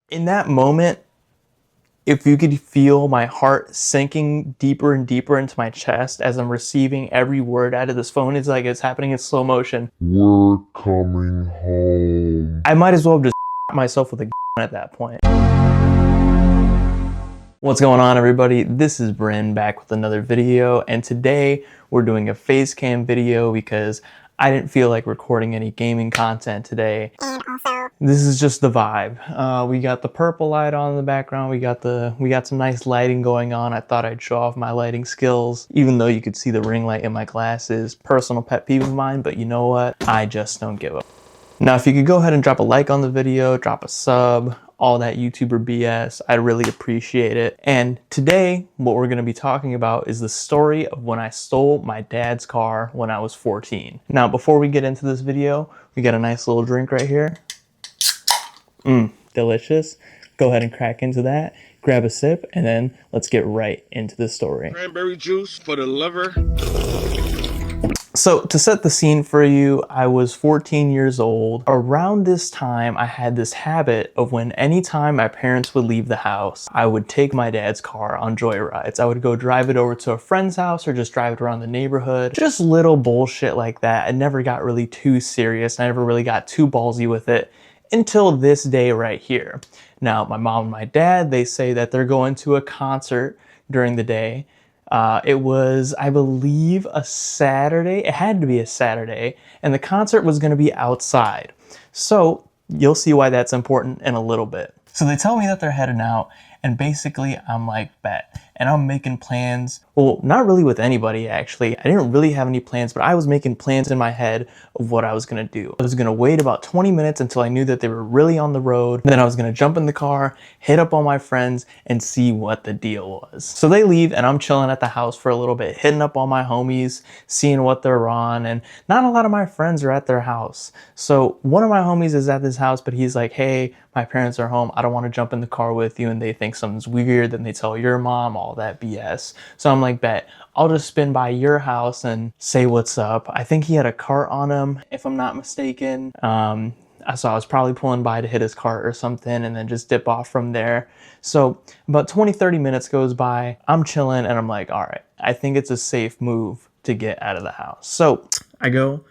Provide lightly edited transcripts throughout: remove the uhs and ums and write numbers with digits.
In that moment, if you could feel my heart sinking deeper and deeper into my chest as I'm receiving every word out of this phone, it's like it's happening in slow motion. We're coming home. I might as well have just myself with a at that point. What's going on, everybody? This is Bryn back with another video, and today we're doing a face cam video because I didn't feel like recording any gaming content today. And also, this is just the vibe. We got the purple light on in the background. We got some nice lighting going on. I thought I'd show off my lighting skills, even though you could see the ring light in my glasses. Personal pet peeve of mine, but you know what? I just don't give up. Now, if you could go ahead and drop a like on the video, drop a sub, all that YouTuber BS, I'd really appreciate it. And today, what we're gonna be talking about is the story of when I stole my dad's car when I was 14. Now, before we get into this video, we got a nice little drink right here. Delicious. Go ahead and crack into that, grab a sip, and then let's get right into the story. Cranberry juice for the liver. So to set the scene for you, I was 14 years old. Around this time, I had this habit of when anytime my parents would leave the house, I would take my dad's car on joyrides. I would go drive it over to a friend's house or just drive it around the neighborhood. Just little bullshit like that. I never got really too serious. I never really got too ballsy with it until this day right here. Now, my mom and my dad, they say that they're going to a concert during the day. It was, I believe, a Saturday. It had to be a Saturday, and the concert was going to be outside. So you'll see why that's important in a little bit. So they tell me that they're heading out, and basically I'm like, bet. And I'm making plans. Well, not really with anybody, actually. I didn't really have any plans, but I was making plans in my head of what I was gonna do. I was gonna wait about 20 minutes until I knew that they were really on the road. Then I was gonna jump in the car, hit up all my friends, and see what the deal was. So they leave, and I'm chilling at the house for a little bit, hitting up all my homies, seeing what they're on, and not a lot of my friends are at their house. So one of my homies is at this house, but he's like, hey, my parents are home. I don't wanna jump in the car with you, and they think something's weird. Then they tell your mom, all that BS. So I'm like, bet, I'll just spin by your house and say what's up. I think he had a cart on him, if I'm not mistaken. So I was probably pulling by to hit his cart or something and then just dip off from there. So about 20-30 minutes goes by, I'm chilling and I'm like, all right, I think it's a safe move to get out of the house. So I go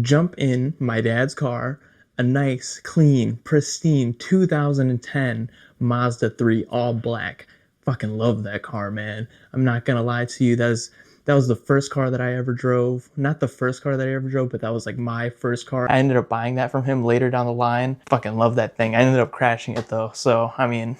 jump in my dad's car, a nice, clean, pristine 2010 Mazda 3, all black. Fucking love that car, man. I'm not gonna lie to you, that was the first car that I ever drove. Not the first car that I ever drove, but that was like my first car. I ended up buying that from him later down the line. Fucking love that thing. I ended up crashing it though, so I mean,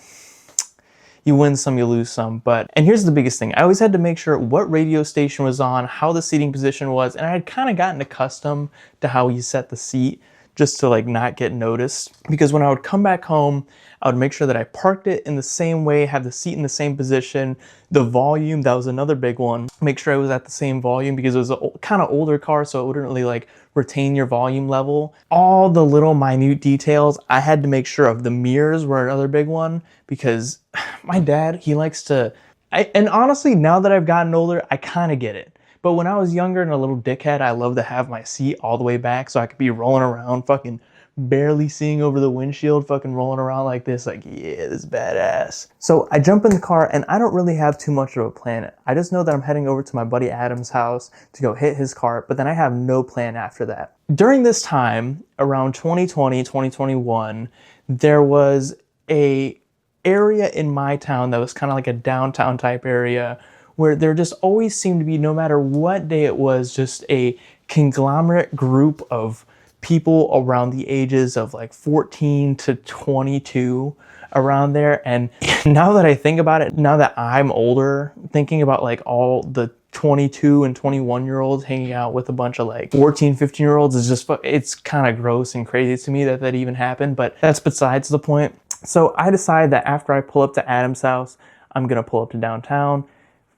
you win some, you lose some. And here's the biggest thing. I always had to make sure what radio station was on, how the seating position was, and I had kind of gotten accustomed to how you set the seat just to like not get noticed. Because when I would come back home, I would make sure that I parked it in the same way, have the seat in the same position. The volume, that was another big one. Make sure I was at the same volume because it was a kind of older car, so it wouldn't really like retain your volume level. All the little minute details I had to make sure of. The mirrors were another big one because my dad, he likes to, and honestly, now that I've gotten older, I kind of get it. But when I was younger and a little dickhead, I loved to have my seat all the way back so I could be rolling around, fucking barely seeing over the windshield, fucking rolling around like this, like, yeah, this is badass. So I jump in the car and I don't really have too much of a plan. I just know that I'm heading over to my buddy Adam's house to go hit his cart, but then I have no plan after that. During this time, around 2020, 2021, there was a area in my town that was kind of like a downtown type area where there just always seemed to be, no matter what day it was, just a conglomerate group of people around the ages of like 14 to 22 around there. And now that I think about it, now that I'm older, thinking about like all the 22 and 21 year olds hanging out with a bunch of like 14, 15 year olds is just, it's kind of gross and crazy to me that that even happened, but that's besides the point. So I decided that after I pull up to Adam's house, I'm gonna pull up to downtown,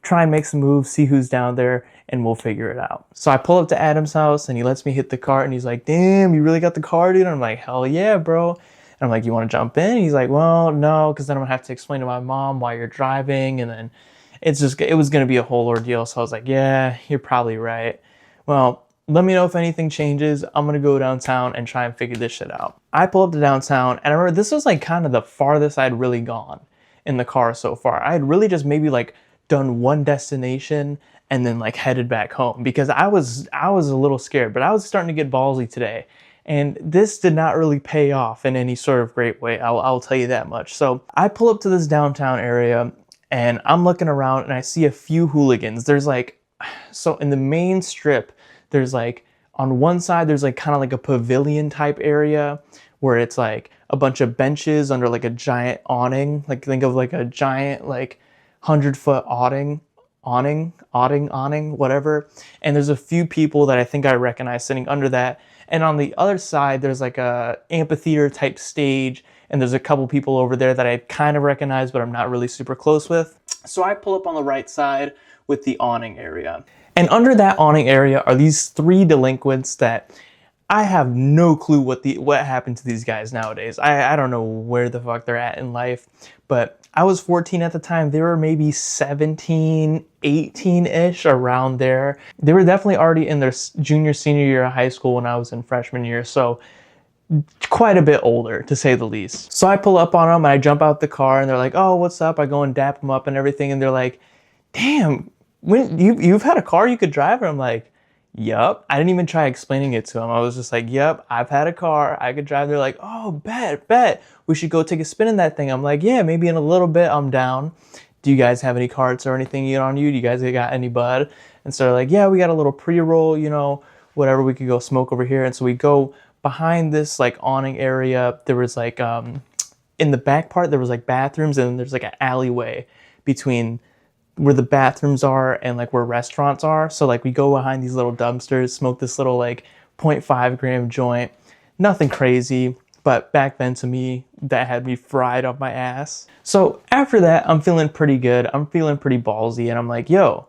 try and make some moves, see who's down there, and we'll figure it out. So I pull up to Adam's house and he lets me hit the cart and he's like, damn, you really got the car, dude? And I'm like, hell yeah, bro. And I'm like, you wanna jump in? And he's like, well, no, because then I'm gonna have to explain to my mom why you're driving. And then it was gonna be a whole ordeal. So I was like, yeah, you're probably right. Well, Let me know if anything changes. I'm gonna go downtown and try and figure this shit out. I pull up to downtown, and I remember this was like kind of the farthest I'd really gone in the car so far. I had really just maybe like done one destination and then like headed back home because I was a little scared, but I was starting to get ballsy today. And this did not really pay off in any sort of great way. I'll tell you that much. So I pull up to this downtown area and I'm looking around and I see a few hooligans. There's like, so in the main strip, there's like, on one side, there's like kind of like a pavilion type area where it's like a bunch of benches under like a giant awning. Like think of like a giant like 100-foot awning, whatever. And there's a few people that I think I recognize sitting under that. And on the other side, there's like a amphitheater type stage. And there's a couple people over there that I kind of recognize, but I'm not really super close with. So I pull up on the right side with the awning area. And under that awning area are these three delinquents that I have no clue what happened to these guys nowadays. I don't know where the fuck they're at in life, but I was 14 at the time. They were maybe 17, 18-ish, around there. They were definitely already in their junior, senior year of high school when I was in freshman year, so quite a bit older, to say the least. So I pull up on them and I jump out the car and they're like, oh, what's up? I go and dap them up and everything, and they're like, damn, when you've had a car you could drive? And I'm like, yup. I didn't even try explaining it to them. I was just like, yup, I've had a car, I could drive. They're like, oh, bet. We should go take a spin in that thing. I'm like, yeah, maybe in a little bit, I'm down. Do you guys have any carts or anything on you? Do you guys got any bud? And so they're like, yeah, we got a little pre-roll, whatever, we could go smoke over here. And so we go behind this like awning area. There was like, in the back part, there was like bathrooms, and then there's like an alleyway between where the bathrooms are and like where restaurants are. So like we go behind these little dumpsters, smoke this little like 0.5 gram joint. Nothing crazy, but back then to me, that had me fried up my ass. So after that, I'm feeling pretty good. I'm feeling pretty ballsy, and I'm like, yo,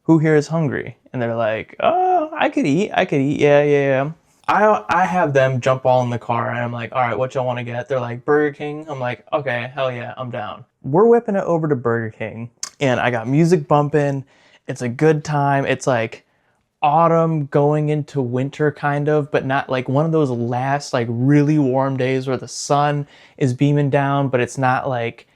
who here is hungry? And they're like, oh, I could eat. Yeah. I have them jump all in the car, and I'm like, all right, what y'all want to get? They're like, Burger King. I'm like, okay, hell yeah, I'm down. We're whipping it over to Burger King, and I got music bumping. It's a good time. It's like autumn going into winter kind of, but not like one of those last like really warm days where the sun is beaming down, but it's not like,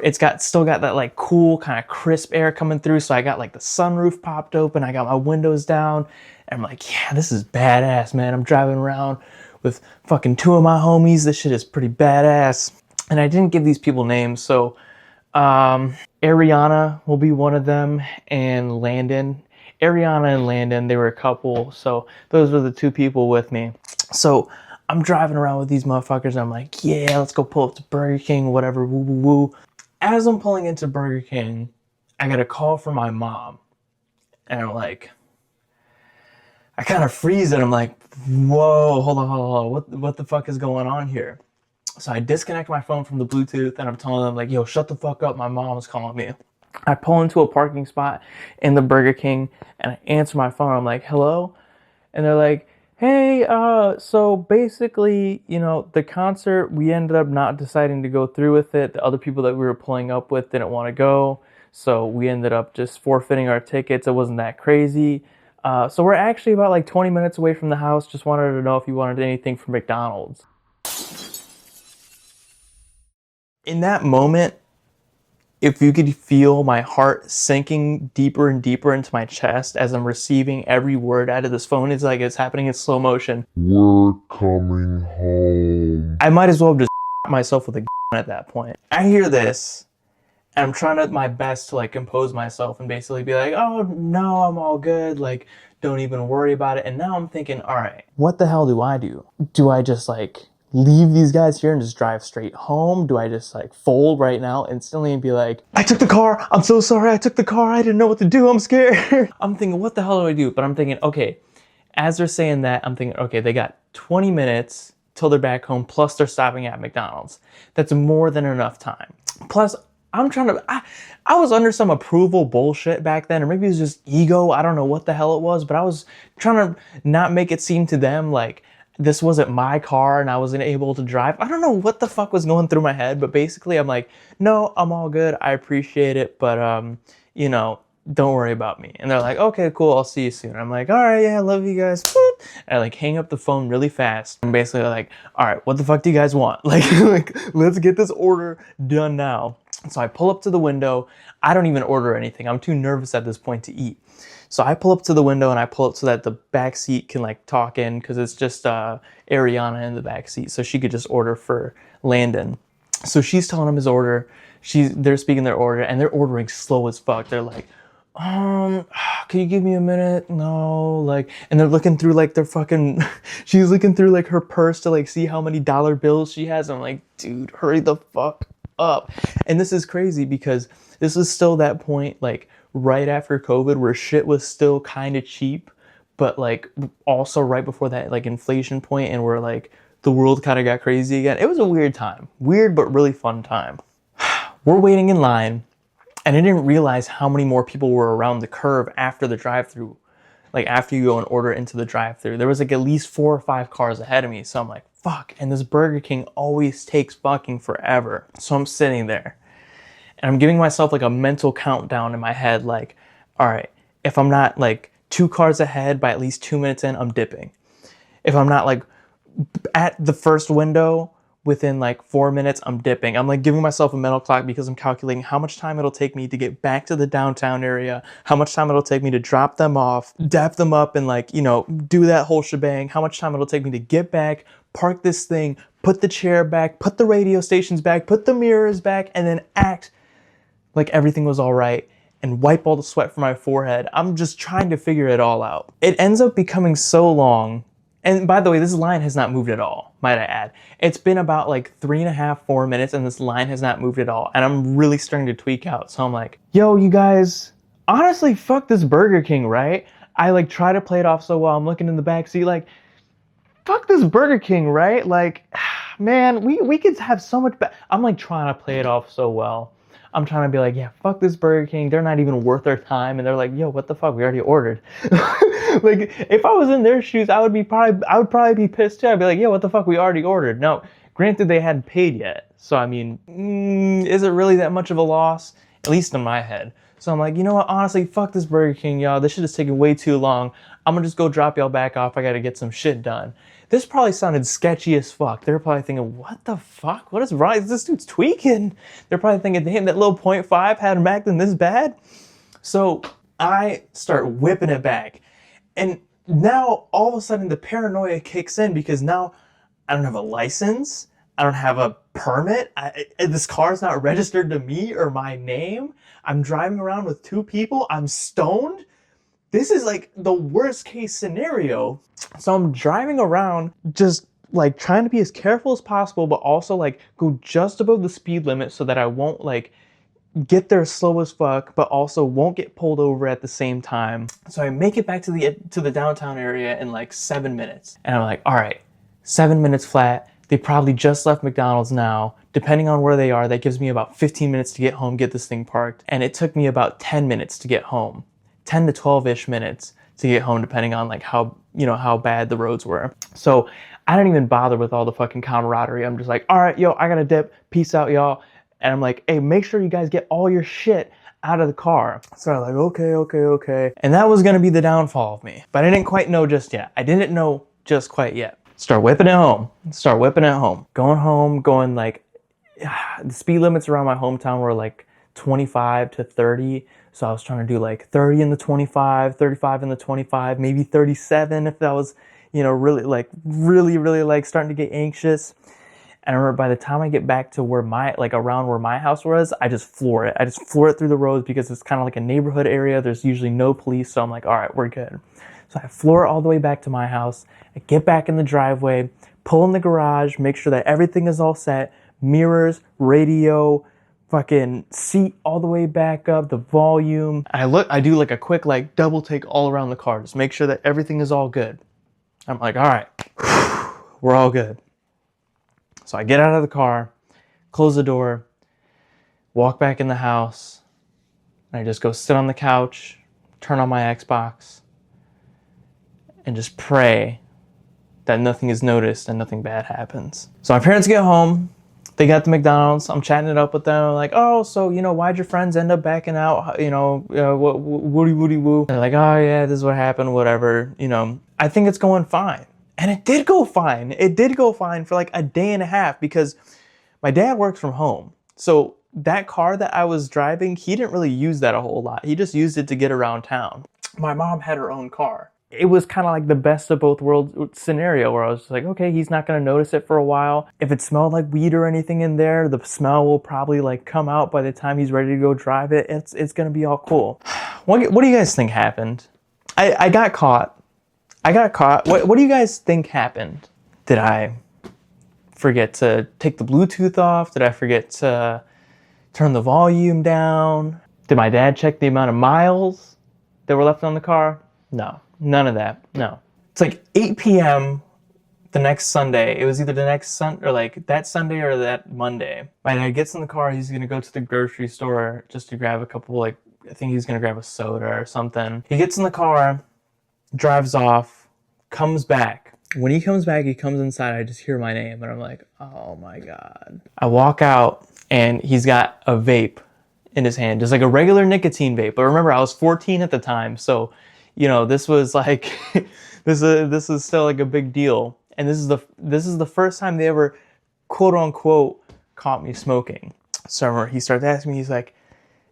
it's still got that like cool kind of crisp air coming through. So I got like the sunroof popped open, I got my windows down, and I'm like, yeah, this is badass, man. I'm driving around with fucking two of my homies. This shit is pretty badass. And I didn't give these people names, so Ariana will be one of them, and Landon. Ariana and Landon, they were a couple, so those were the two people with me. So I'm driving around with these motherfuckers, and I'm like, yeah, let's go pull up to Burger King, whatever, woo woo woo. As I'm pulling into Burger King, I get a call from my mom, and I'm like, I kind of freeze, and I'm like, whoa, hold on, what the fuck is going on here? So I disconnect my phone from the Bluetooth, and I'm telling them like, yo, shut the fuck up, my mom's calling me. I pull into a parking spot in the Burger King, and I answer my phone. I'm like, hello? And they're like, hey, so basically, the concert, we ended up not deciding to go through with it. The other people that we were pulling up with didn't want to go, so we ended up just forfeiting our tickets. It wasn't that crazy. So we're actually about like 20 minutes away from the house. Just wanted to know if you wanted anything from McDonald's. In that moment, if you could feel my heart sinking deeper and deeper into my chest as I'm receiving every word out of this phone, it's like it's happening in slow motion. We're coming home. I might as well have just myself with a at that point. I hear this, and I'm trying my best to like compose myself and basically be like, oh no, I'm all good. Like, don't even worry about it. And now I'm thinking, all right, what the hell do I do? Do I just like leave these guys here and just drive straight home? Do I just like fold right now instantly and be like, I took the car, I'm so sorry, I took the car, I didn't know what to do, I'm scared. I'm thinking, what the hell do I do? But I'm thinking, okay, as they're saying that, I'm thinking, okay, they got 20 minutes till they're back home, plus they're stopping at McDonald's. That's more than enough time. Plus, I'm trying to, I was under some approval bullshit back then, or maybe it was just ego, I don't know what the hell it was, but I was trying to not make it seem to them like this wasn't my car and I wasn't able to drive. I don't know what the fuck was going through my head, but basically I'm like, no, I'm all good. I appreciate it. But, don't worry about me. And they're like, okay, cool, I'll see you soon. I'm like, all right, yeah, I love you guys. Boop. And I like hang up the phone really fast. I'm basically like, all right, what the fuck do you guys want? Like, let's get this order done now. So I pull up to the window. I don't even order anything. I'm too nervous at this point to eat. So I pull up to the window and I pull up so that the back seat can like talk in, because it's just Ariana in the back seat. So she could just order for Landon. So she's telling him his order. They're speaking their order and they're ordering slow as fuck. They're like, can you give me a minute? No, like, and they're looking through like their fucking, she's looking through like her purse to like see how many dollar bills she has. I'm like, dude, hurry the fuck up. And this is crazy because this is still that point, like right after COVID, where shit was still kind of cheap, but like also right before that like inflation point, and where like the world kind of got crazy again. It was a weird time, weird but really fun time. We're waiting in line, and I didn't realize how many more people were around the curve after the drive-thru. Like after you go and order into the drive-thru, there was like at least 4 or 5 cars ahead of me. So I'm like, fuck. And this Burger King always takes fucking forever. So I'm sitting there and I'm giving myself like a mental countdown in my head. Like, all right, if I'm not like 2 cars ahead by at least 2 minutes in, I'm dipping. If I'm not like at the first window within like 4 minutes, I'm dipping. I'm like giving myself a mental clock because I'm calculating how much time it'll take me to get back to the downtown area, how much time it'll take me to drop them off, dap them up and like, you know, do that whole shebang, how much time it'll take me to get back, park this thing, put the chair back, put the radio stations back, put the mirrors back, and then act like everything was all right and wipe all the sweat from my forehead. I'm just trying to figure it all out. It ends up becoming so long. And by the way, this line has not moved at all, might I add. It's been about like 3.5, 4 minutes and this line has not moved at all. And I'm really starting to tweak out. So I'm like, yo, you guys, honestly, fuck this Burger King, right? I like try to play it off so well. I'm looking in the back seat like, fuck this Burger King, right? Like, man, we could have so much better. I'm like trying to play it off so well. I'm trying to be like, yeah, fuck this Burger King. They're not even worth their time. And they're like, yo, what the fuck? We already ordered. Like, if I was in their shoes, I would probably be pissed too. I'd be like, yo, what the fuck? We already ordered. No, granted, they hadn't paid yet. So, I mean, is it really that much of a loss? At least in my head. So I'm like, you know what? Honestly, fuck this Burger King, y'all. This shit is taking way too long. I'm gonna just go drop y'all back off. I gotta get some shit done. This probably sounded sketchy as fuck. They're probably thinking, what the fuck? What is wrong? This dude's tweaking. They're probably thinking, damn, that little 0.5 had him acting this bad. So I start whipping it back. And now all of a sudden the paranoia kicks in because now I don't have a license. I don't have a permit. This car's not registered to me or my name. I'm driving around with 2 people. I'm stoned. This is like the worst case scenario. So I'm driving around just like trying to be as careful as possible, but also like go just above the speed limit so that I won't like get there slow as fuck, but also won't get pulled over at the same time. So I make it back to the downtown area in like 7 minutes. And I'm like, all right, 7 minutes flat. They probably just left McDonald's now. Depending on where they are, that gives me about 15 minutes to get home, get this thing parked. And it took me about 10 minutes to get home. 10 to 12-ish minutes to get home, depending on like how bad the roads were. So I don't even bother with all the fucking camaraderie. I'm just like, all right, yo, I gotta dip. Peace out, y'all. And I'm like, hey, make sure you guys get all your shit out of the car. So I'm like, okay. And that was gonna be the downfall of me. But I didn't quite know just yet. I didn't know just quite yet. Start whipping it home. Going like, the speed limits around my hometown were like 25 to 30. So I was trying to do like 30 in the 25, 35 in the 25, maybe 37 if that was, you know, really like starting to get anxious. And I remember by the time I get back to around where my house was, I just floor it. I just floor it through the roads because it's kind of like a neighborhood area. There's usually no police. So I'm like, all right, we're good. So I floor it all the way back to my house. I get back in the driveway, pull in the garage, make sure that everything is all set. Mirrors, radio, fucking seat all the way back up, the volume. I do like a quick like double take all around the car. Just make sure that everything is all good. I'm like, all right, we're all good. So I get out of the car, close the door, walk back in the house, and I just go sit on the couch, turn on my Xbox, and just pray that nothing is noticed and nothing bad happens. So my parents get home, They got the McDonald's. I'm chatting it up with them. I'm like, oh, so, you know, why'd your friends end up backing out? You know, woody woo. They're like, oh yeah, this is what happened, whatever. You know, I think it's going fine. And it did go fine. It did go fine for like a day and a half because my dad works from home. So that car that I was driving, he didn't really use that a whole lot. He just used it to get around town. My mom had her own car. It was kind of like the best of both worlds scenario where I was just like, okay, he's not going to notice it for a while. If it smelled like weed or anything in there, the smell will probably like come out by the time he's ready to go drive it. It's going to be all cool. What do you guys think happened? I got caught. What do you guys think happened? Did I forget to take the Bluetooth off? Did I forget to turn the volume down? Did my dad check the amount of miles that were left on the car? No, none of that. No. It's like 8 p.m. the next Sunday. It was either the next Sunday or like that Sunday or that Monday. My dad gets in the car. He's going to go to the grocery store just to grab a couple, like, I think he's going to grab a soda or something. He gets in the car, drives off, comes back. When he comes back, he comes inside. I just hear my name and I'm like, oh my God. I walk out and he's got a vape in his hand, just like a regular nicotine vape. But remember, I was 14 at the time. So, you know, this was like, this is still like a big deal. And this is the first time they ever, quote unquote, caught me smoking. So I remember he starts asking me, he's like,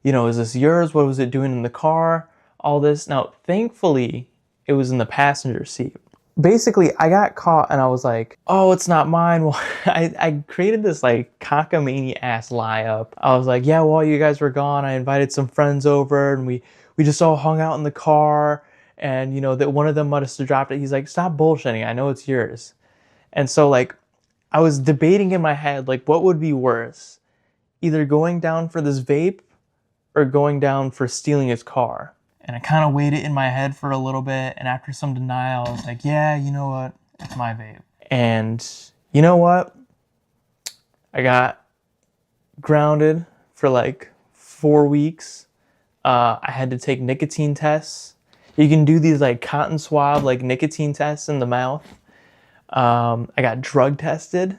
you know, is this yours? What was it doing in the car? All this. Now, thankfully, it was in the passenger seat. Basically, I got caught and I was like, oh, it's not mine. Well, I created this like cockamamie ass lie up. I was like, yeah, while you guys were gone, I invited some friends over and we just all hung out in the car. And, you know, that one of them must have dropped it. He's like, stop bullshitting. I know it's yours. And so, like, I was debating in my head, like, what would be worse? Either going down for this vape or going down for stealing his car. And I kind of weighed it in my head for a little bit. And after some denial, I was like, yeah, you know what? It's my vape. And you know what? I got grounded for like 4 weeks. I had to take nicotine tests. You can do these like cotton swab, like nicotine tests in the mouth. I got drug tested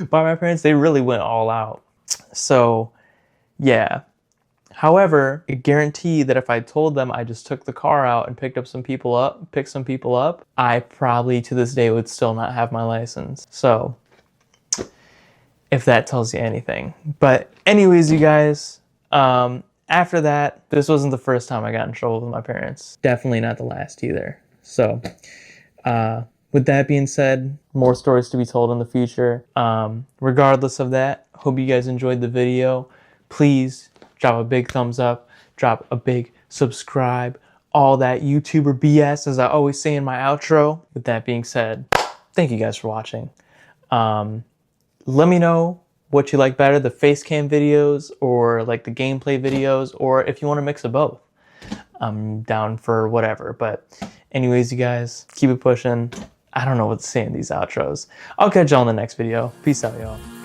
by my parents. They really went all out. So yeah. However, I guarantee that if I told them I just took the car out and picked some people up, I probably to this day would still not have my license. So if that tells you anything. But anyways, you guys, after that, this wasn't the first time I got in trouble with my parents. Definitely not the last either. So with that being said, more stories to be told in the future. Regardless of that, hope you guys enjoyed the video. Please drop a big thumbs up, drop a big subscribe, all that YouTuber BS, as I always say in my outro. With that being said, thank you guys for watching. Let me know what you like better, the face cam videos or like the gameplay videos, or if you want to mix of both. I'm down for whatever. But anyways, you guys, keep it pushing. I don't know what to say in these outros. I'll catch y'all in the next video. Peace out, y'all.